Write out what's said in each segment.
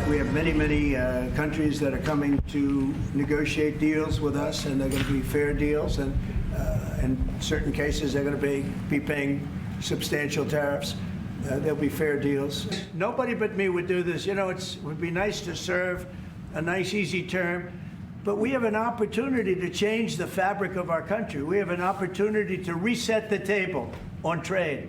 We have many countries that are coming to negotiate deals with us, and they're going to be fair deals. And in certain cases, they're going to be paying substantial tariffs. There'll be fair deals. Nobody but me would do this. You know, it would be nice to serve a nice, easy term, but we have an opportunity to change the fabric of our country. We have an opportunity to reset the table on trade.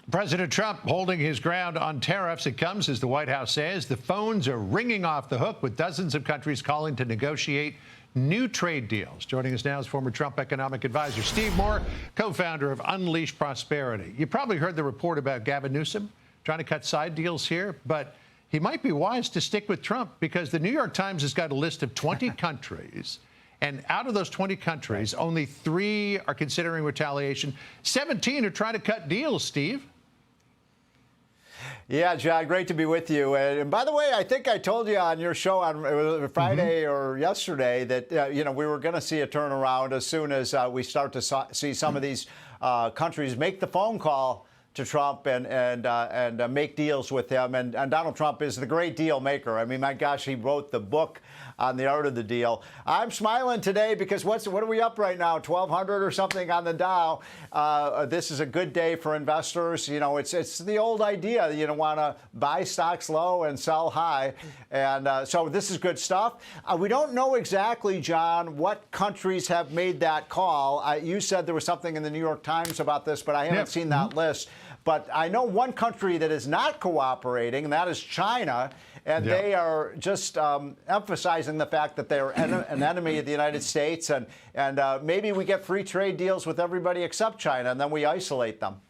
President Trump holding his ground on tariffs. It comes, as the White House says, the phones are ringing off the hook with dozens of countries calling to negotiate new trade deals. Joining us now is former Trump economic advisor Steve Moore, co-founder of Unleash Prosperity. You probably heard the report about Gavin Newsom trying to cut side deals here, but he might be wise to stick with Trump because the New York Times has got a list of 20 countries. And out of those 20 countries, only 3 are considering retaliation. 17 are trying to cut deals, Steve. Yeah, John, great to be with you. And by the way, I think I told you on your show on Friday or yesterday that, you know, we were going to see a turnaround as soon as we start to see some of these countries make the phone call to Trump and make deals with him. And Donald Trump is the great deal maker. I mean, my gosh, he wrote the book on the art of the deal. I'm smiling today because what are we up right now? 1,200 or something on the Dow. This is a good day for investors. You know, it's the old idea. You don't want to buy stocks low and sell high. And so this is good stuff. We don't know exactly, John, what countries have made that call. You said there was something in the New York Times about this, but I haven't seen that list. But I know one country that is not cooperating, and that is China. And they are just emphasizing the fact that they are an enemy of the United States. And maybe we get free trade deals with everybody except China, and then we isolate them.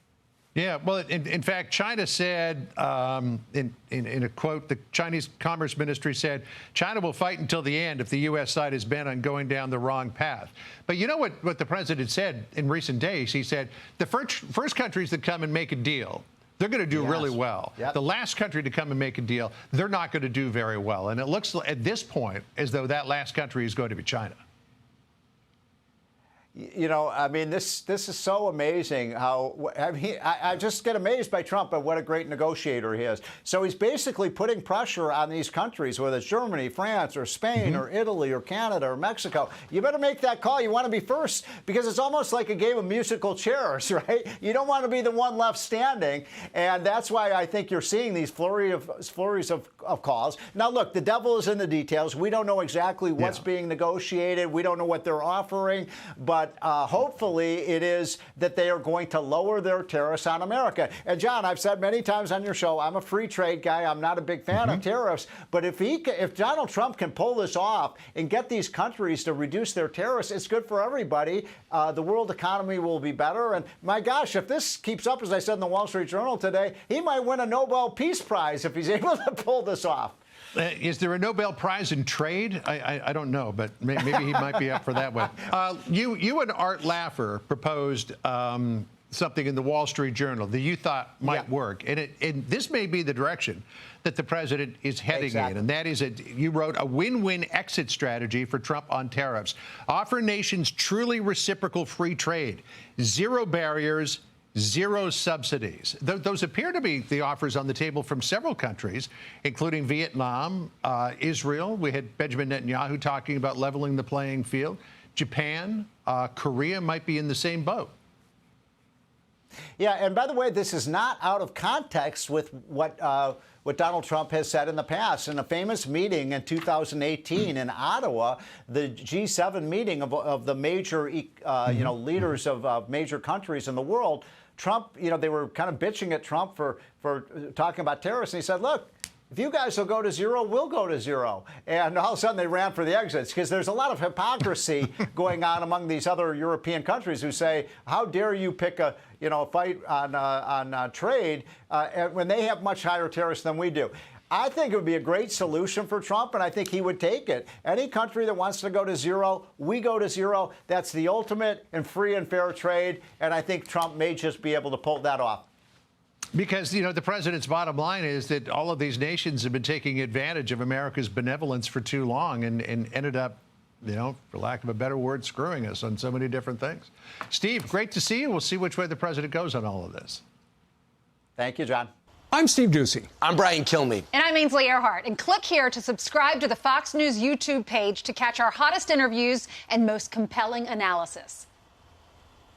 Yeah, well, in fact, China said, in a quote, the Chinese Commerce Ministry said, China will fight until the end if the U.S. side is bent on going down the wrong path. But you know what the president said in recent days? He said, the first countries that come and make a deal, they're going to do really well. Yep. The last country to come and make a deal, they're not going to do very well. And it looks at this point as though that last country is going to be China. You know, I mean, this is so amazing how, I mean, I just get amazed by Trump at what a great negotiator he is. So he's basically putting pressure on these countries, whether it's Germany, France, or Spain, or Italy, or Canada, or Mexico. You better make that call. You want to be first because it's almost like a game of musical chairs, right? You don't want to be the one left standing. And that's why I think you're seeing these flurries of calls. Now, look, the devil is in the details. We don't know exactly what's being negotiated. We don't know what they're offering. But hopefully it is that they are going to lower their tariffs on America. And, John, I've said many times on your show, I'm a free trade guy. I'm not a big fan of tariffs. But if Donald Trump can pull this off and get these countries to reduce their tariffs, it's good for everybody. The world economy will be better. And, my gosh, if this keeps up, as I said in the Wall Street Journal today, he might win a Nobel Peace Prize if he's able to pull this off. Is there a Nobel Prize in trade? I don't know, but maybe he might be up for that one. You and Art Laffer proposed something in the Wall Street Journal that you thought might work, and this may be the direction that the president is heading in, and that is, you wrote a win-win exit strategy for Trump on tariffs. Offer nations truly reciprocal free trade, zero barriers, zero subsidies. Those appear to be the offers on the table from several countries, including Vietnam, Israel. We had Benjamin Netanyahu talking about leveling the playing field. Japan, Korea might be in the same boat. Yeah, and by the way, this is not out of context with what Donald Trump has said in the past. In a famous meeting in 2018 in Ottawa, the G7 meeting of the major leaders of major countries in the world, Trump, they were kind of bitching at Trump for talking about terrorists. And he said, look, if you guys will go to zero, we'll go to zero. And all of a sudden they ran for the exits because there's a lot of hypocrisy going on among these other European countries who say, how dare you pick a fight on trade when they have much higher tariffs than we do. I think it would be a great solution for Trump, and I think he would take it. Any country that wants to go to zero, we go to zero. That's the ultimate in free and fair trade, and I think Trump may just be able to pull that off. Because, the president's bottom line is that all of these nations have been taking advantage of America's benevolence for too long and ended up, for lack of a better word, screwing us on so many different things. Steve, great to see you. We'll see which way the president goes on all of this. Thank you, John. I'm Steve Ducey. I'm Brian Kilmeade. And I'm Ainsley Earhart. And click here to subscribe to the Fox News YouTube page to catch our hottest interviews and most compelling analysis.